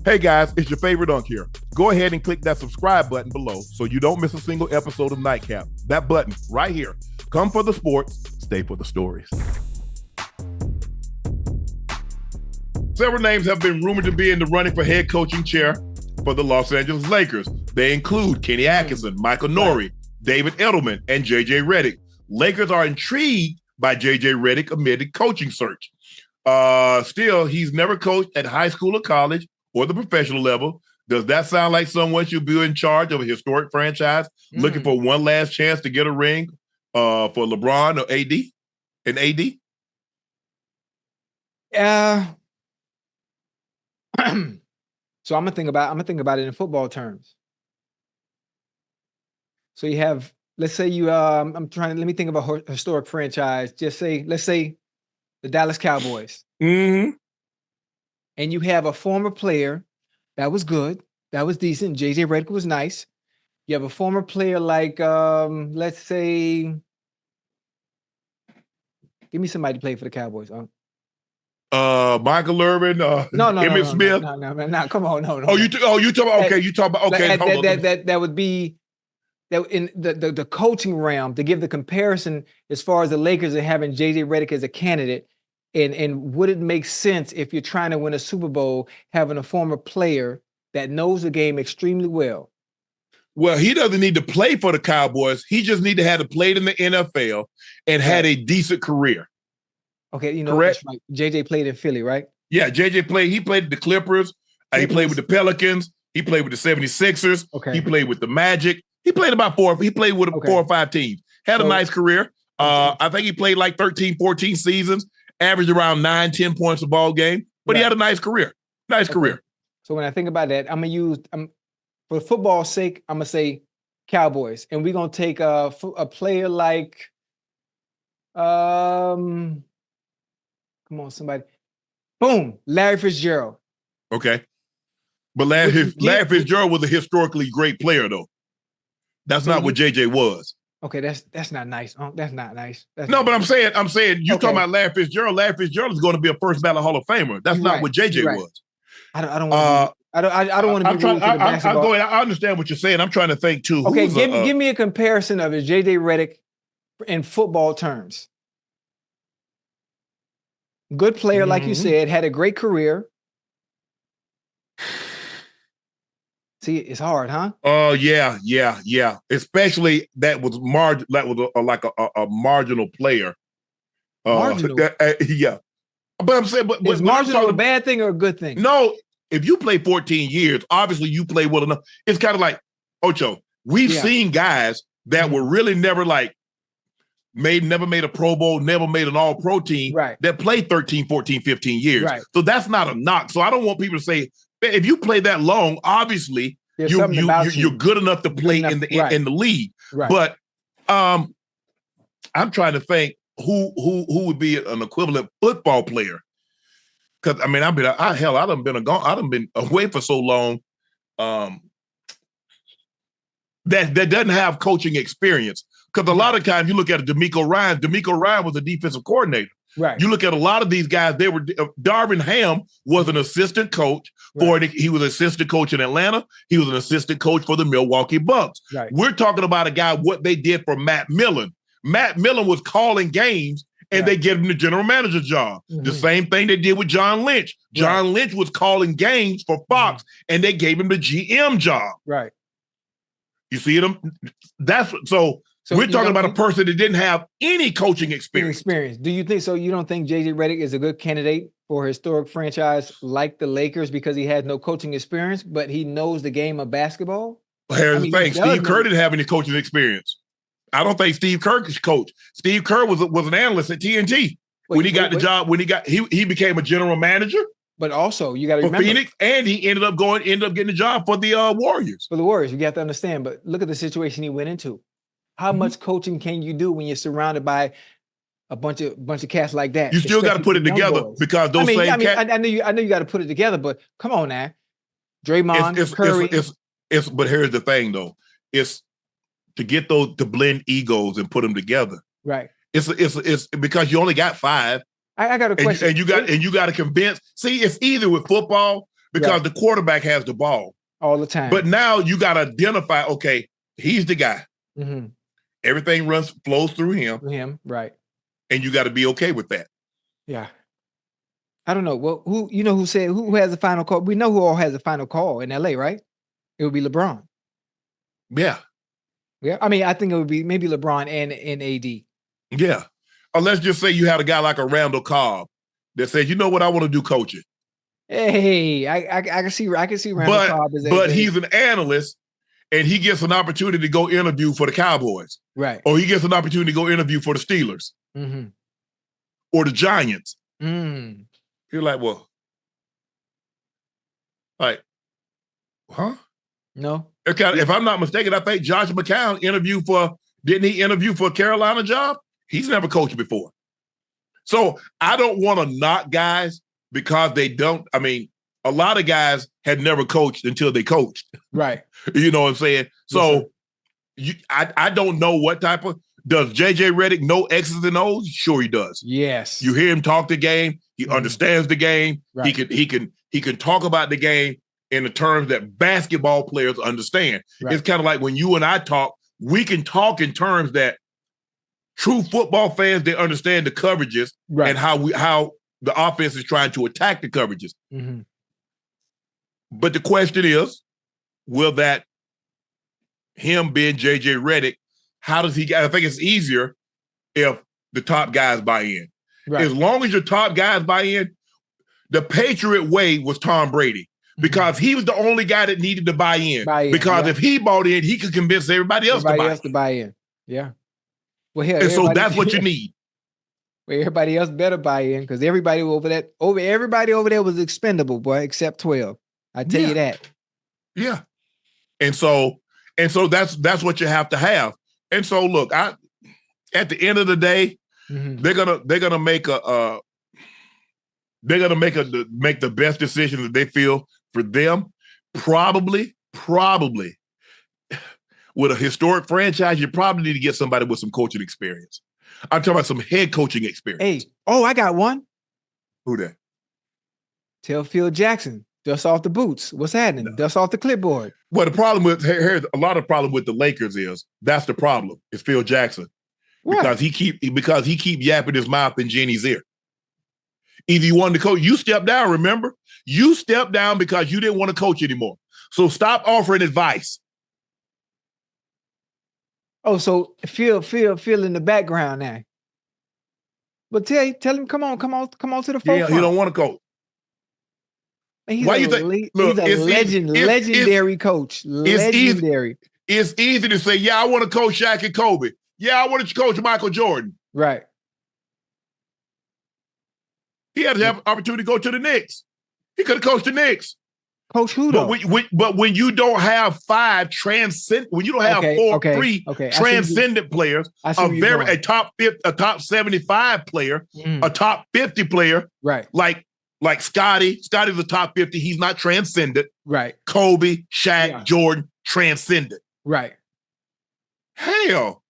Hey guys, it's your favorite Unc here. Go ahead and click that subscribe button below so you don't miss a single episode of Nightcap. That button right here. Come for the sports, stay for the stories. Several names have been rumored to be in the running for head coaching chair for the Los Angeles Lakers. They include Kenny Atkinson, Michael Norrie, David Edelman, and JJ Redick. Lakers are intrigued by JJ Redick amid the coaching search. Still, he's never coached at high school or college or the professional level. Does that sound like someone should be in charge of a historic franchise looking for one last chance to get a ring for LeBron or AD? And AD? So I'm gonna think about it in football terms. So you have, let's say you let me think of a historic franchise. Let's say the Dallas Cowboys. Mm-hmm. And you have a former player that was good, that was decent. JJ Redick was nice. You have a former player like, let's say, give me somebody to play for the Cowboys. Michael Irvin, Emmitt Smith. No, come on, no. Oh, you talk about okay. You talk about okay. That would be that in the coaching realm to give the comparison as far as the Lakers are having JJ Redick as a candidate. And would it make sense if you're trying to win a Super Bowl, having a former player that knows the game extremely well? Well, he doesn't need to play for the Cowboys. He just need to have played in the NFL and had a decent career. Okay, correct. Right. JJ played in Philly, right? Yeah, JJ played. He played with the Clippers. He played with the Pelicans. He played with the 76ers. Okay. He played with the Magic. He played about four. He played with 4 or 5 teams. Had a nice career. I think he played like 13, 14 seasons. Averaged around 9, 10 points a ball game, but he had a nice career. Career. So when I think about that, I'm gonna use for football's sake, I'm gonna say Cowboys, and we're gonna take a player like, come on, somebody, boom, Larry Fitzgerald. Okay, but Larry Fitzgerald was a historically great player, though. That's not what JJ was. Okay, that's not nice. That's not nice. But I'm saying you talking about Larry Fitzgerald. Larry Fitzgerald is going to be a first ballot Hall of Famer. That's not what JJ was. I don't want to be rude to the basketball. I understand what you're saying. I'm trying to think too. Okay, give me a comparison of JJ Redick in football terms. Good player, like you said, had a great career. See, it's hard, huh? Oh, yeah. Especially that was like a marginal player. Marginal? Yeah. But I'm saying, but is marginal a bad thing or a good thing? No, if you play 14 years, obviously you play well enough. It's kind of like Ocho. We've seen guys that were really never never made a Pro Bowl, never made an All-Pro team that played 13, 14, 15 years. Right. So that's not a knock. So I don't want people to say, if you play that long, obviously you're good enough to play in the league. Right. But I'm trying to think who would be an equivalent football player. Because I mean, I done been away for so long that doesn't have coaching experience. Because a lot of times you look at D'Amico Ryan. D'Amico Ryan was a defensive coordinator. Right. You look at a lot of these guys, Darvin Ham was an assistant coach he was an assistant coach in Atlanta. He was an assistant coach for the Milwaukee Bucks. Right. We're talking about a guy, what they did for Matt Millen. Matt Millen was calling games and they gave him the general manager job. The same thing they did with John Lynch. John Lynch was calling games for Fox and they gave him the GM job. Right. You see them? So we're talking about a person that didn't have any coaching experience. Do you think so? You don't think JJ Redick is a good candidate for a historic franchise like the Lakers because he has no coaching experience, but he knows the game of basketball? Well, here's the thing. Steve Kerr didn't have any coaching experience. I don't think Steve Kerr could coach. Steve Kerr was an analyst at TNT. When he got the job, he became a general manager. But also, you got to remember Phoenix, and he ended up getting a job for the Warriors. For the Warriors, you have to understand. But look at the situation he went into. How much coaching can you do when you're surrounded by a bunch of cats like that? You still got to put it together because those same cats. I know you got to put it together, but come on now, Draymond, Curry. But here's the thing, though: it's to get those to blend egos and put them together. Right. It's because you only got 5. I got a question, and you got to convince. See, it's either with football because the quarterback has the ball all the time. But now you got to identify, okay, he's the guy. Mm-hmm. Everything flows through him. Right. And you got to be okay with that. Yeah. I don't know. Well, who has the final call? We know who all has the final call in LA, right? It would be LeBron. Yeah. Yeah. I mean, I think it would be maybe LeBron and AD. Yeah. Or let's just say you had a guy like a Randall Cobb that said, you know what, I want to do coaching. Hey, I can see Randall Cobb as but he's an analyst and he gets an opportunity to go interview for the Cowboys. Right. Or he gets an opportunity to go interview for the Steelers. Mm-hmm. Or the Giants. Mm. You're like, well, huh? No. If I'm not mistaken, I think Josh McCown didn't he interview for a Carolina job? He's never coached before. So I don't want to knock guys because they don't. I mean, a lot of guys had never coached until they coached. Right. You know what I'm saying? So I don't know what type of. Does JJ Redick know X's and O's? Sure, he does. Yes. You hear him talk the game. He understands the game. Right. He can talk about the game in the terms that basketball players understand. Right. It's kind of like when you and I talk, we can talk in terms that true football fans, they understand the coverages and how the offense is trying to attack the coverages. Mm-hmm. But the question is, will that him being JJ Redick, how does he get? I think it's easier if the top guys buy in. Right. As long as your top guys buy in, the Patriot way was Tom Brady because he was the only guy that needed to buy in. Because if he bought in, he could convince everybody else to buy in. Yeah. Well, here, and so that's what you need. Well, everybody else better buy in because everybody over there was expendable, boy, except 12. I tell you that. Yeah. And so that's what you have to have. And so look, at the end of the day, they're gonna make make the best decision that they feel for them. Probably with a historic franchise, you probably need to get somebody with some coaching experience. I'm talking about some head coaching experience. Hey, I got one. Who that? Tell Phil Jackson, dust off the boots. What's happening? No. Dust off the clipboard. Well, the problem with here's a lot of problem with the Lakers is that's the problem. It's Phil Jackson. What? Because he keep yapping his mouth in Jenny's ear. Either you wanted to coach, you stepped down, remember? You stepped down because you didn't want to coach anymore. So stop offering advice. Oh, so Phil in the background now. But tell him, come on to the forefront. Yeah, he don't want to coach. Why you think? Look, he's a legendary coach. Legendary. It's easy to say, yeah, I want to coach Shaq and Kobe. Yeah, I want to coach Michael Jordan. Right. He had to have an opportunity to go to the Knicks. He could have coached the Knicks. Coach who though? But when you don't have three transcendent players, a top 75 player, a top 50 player, right? Like Scottie's the top 50. He's not transcendent. Right. Kobe, Shaq, Jordan, transcendent. Right. Hell.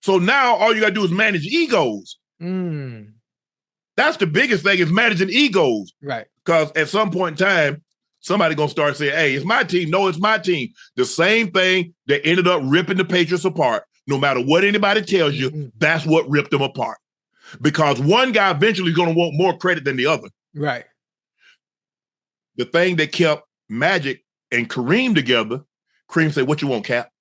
So now all you got to do is manage egos. That's the biggest thing is managing egos. Right. Because at some point in time, somebody's going to start saying, hey, it's my team. No, it's my team. The same thing that ended up ripping the Patriots apart. No matter what anybody tells you, that's what ripped them apart. Because one guy eventually is going to want more credit than the other. Right. The thing that kept Magic and Kareem together, Kareem said, what you want, Cap?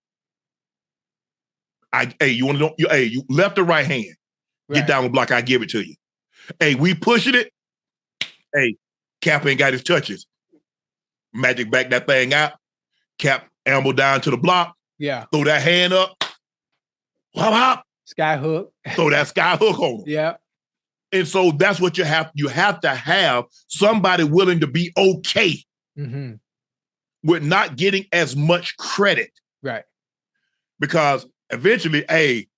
You want to know? You left or right hand? Get down the block, I give it to you. Hey, we pushing it. Hey, Cap ain't got his touches. Magic back that thing out. Cap amble down to the block. Yeah. Throw that hand up. Hop, hop. Sky hook. Throw that sky hook on him. Yeah. And so that's what you have. You have to have somebody willing to be okay with not getting as much credit. Right. Because eventually, hey,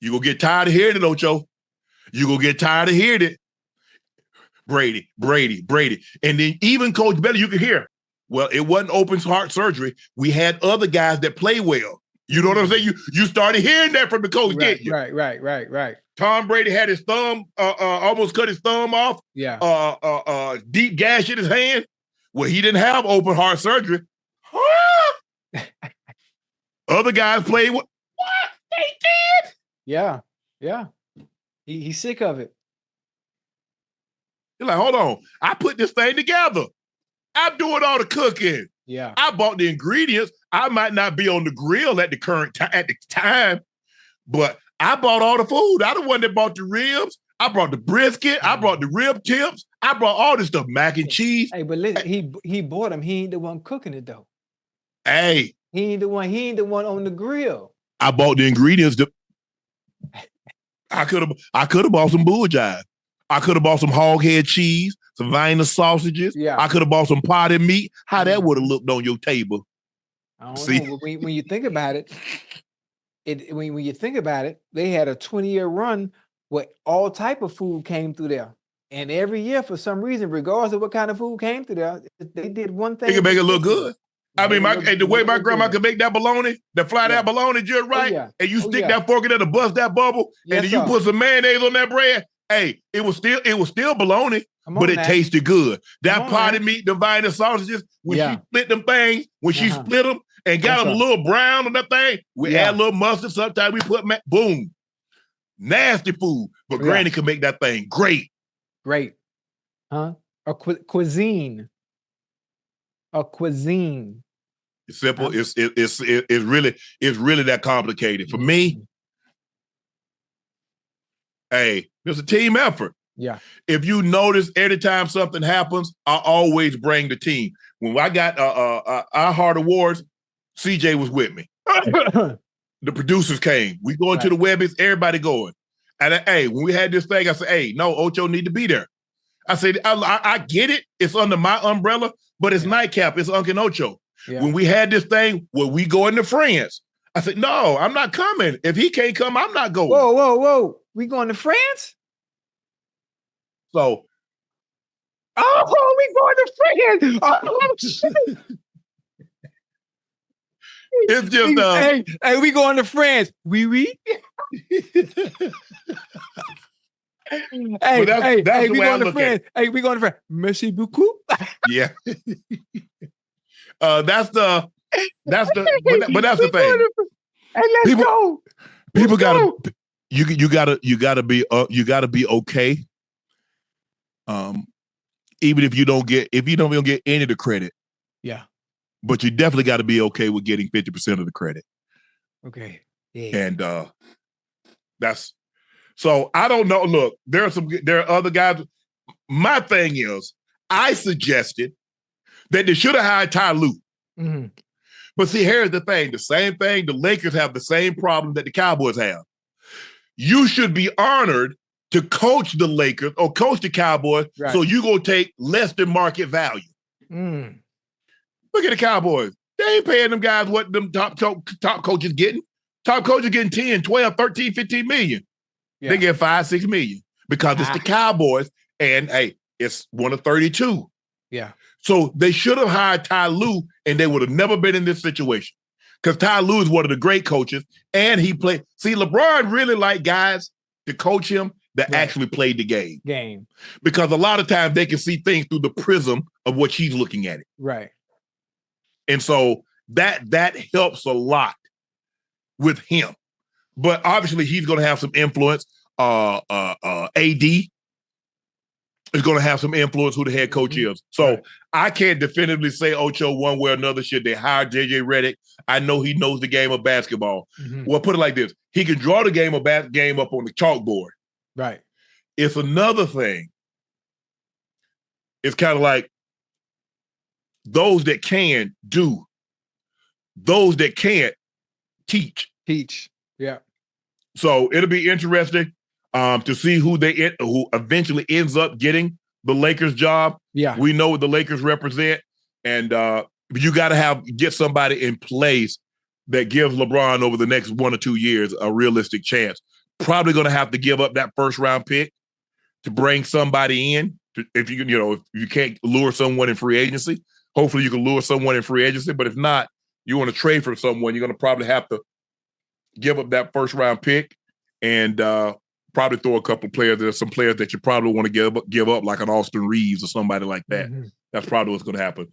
you're going to get tired of hearing it, Ocho. You're going to get tired of hearing it. Brady. And then even Coach Belly, you can hear, well, it wasn't open heart surgery. We had other guys that play well. You know what I'm saying? You started hearing that from the coach, didn't you? Right. Tom Brady had his thumb, almost cut his thumb off. Yeah. Deep gash in his hand. Well, he didn't have open heart surgery. Other guys played what? They did? Yeah. He's sick of it. You're like, hold on. I put this thing together. I'm doing all the cooking. Yeah. I bought the ingredients. I might not be on the grill at the time, but I bought all the food. I the one that bought the ribs. I brought the brisket. I brought the rib tips. I brought all this stuff, mac and cheese. Hey, but listen, he bought them. He ain't the one cooking it though. Hey, he ain't the one on the grill. I bought the ingredients. I could have bought some bull jive. I could have bought some hog head cheese, some Vienna sausages. Yeah. I could have bought some potted meat. How that would have looked on your table? I don't know. When you think about it, when you think about it, they had a 20-year run where all type of food came through there. And every year, for some reason, regardless of what kind of food came through there, they did one thing. They can make it look good. I mean, the way my grandma could make that bologna, that bologna just right, and you stick that fork in there to bust that bubble, and then you put some mayonnaise on that bread. Hey, it was still bologna, but it tasted good. That potted meat, the Vienna sausages, when she split them things, she split them and got them a little brown on that thing, we add a little mustard. Sometimes we put boom, nasty food. But Granny could make that thing great. Great, huh? A cuisine. It's simple. It's really that complicated. For me, hey, it's a team effort. Yeah. If you notice, every time something happens, I always bring the team. When I got our Heart Awards, CJ was with me. The producers came. We going to the Webbies, everybody going. And hey, when we had this thing, I said, hey, no, Ocho need to be there. I said, I get it. It's under my umbrella, but it's Nightcap. It's Unc Ocho. Yeah. When we had this thing where we going to France, I said, no, I'm not coming. If he can't come, I'm not going. Whoa. We going to France? So. Oh, we going to France. Oh, shit. It's just hey, we going to France. Oui. Hey, we going to France. Hey, we going to France. Merci beaucoup. Yeah. That's the thing. Hey, let's go. People you gotta be okay. Even if you don't get any of the credit. Yeah. But you definitely got to be okay with getting 50% of the credit. Okay. Yeah. And that's so I don't know. Look, there are other guys. My thing is, I suggested that they should have hired Ty Lue. Mm-hmm. But see, here's the thing. The same thing, the Lakers have the same problem that the Cowboys have. You should be honored to coach the Lakers or coach the Cowboys, so you're going to take less than market value. Mm. Look at the Cowboys. They ain't paying them guys what them top coaches getting. Top coaches getting 10, 12, 13, 15 million. Yeah. They get 5, 6 million because it's the Cowboys and, hey, it's one of 32. Yeah. So they should have hired Ty Lue and they would have never been in this situation because Ty Lue is one of the great coaches and he played. See, LeBron really liked guys to coach him that actually played the game. Because a lot of times they can see things through the prism of what he's looking at it. Right. And so that helps a lot with him. But obviously he's going to have some influence. AD is going to have some influence who the head coach is. So I can't definitively say Ocho one way or another. Should they hire JJ Redick? I know he knows the game of basketball. Mm-hmm. Well, put it like this. He can draw the game up on the chalkboard. Right. It's another thing. It's kind of like those that can do, those that can't teach. Yeah. So it'll be interesting to see who eventually ends up getting the Lakers job. Yeah. We know what the Lakers represent. And you got to get somebody in place that gives LeBron over the next 1 or 2 years a realistic chance. Probably going to have to give up that first round pick to bring somebody in. If you can't lure someone in free agency, hopefully you can lure someone in free agency. But if not, you want to trade for someone, you're going to probably have to give up that first round pick and probably throw a couple players. There's some players that you probably want to give up, like an Austin Reeves or somebody like that. Mm-hmm. That's probably what's going to happen.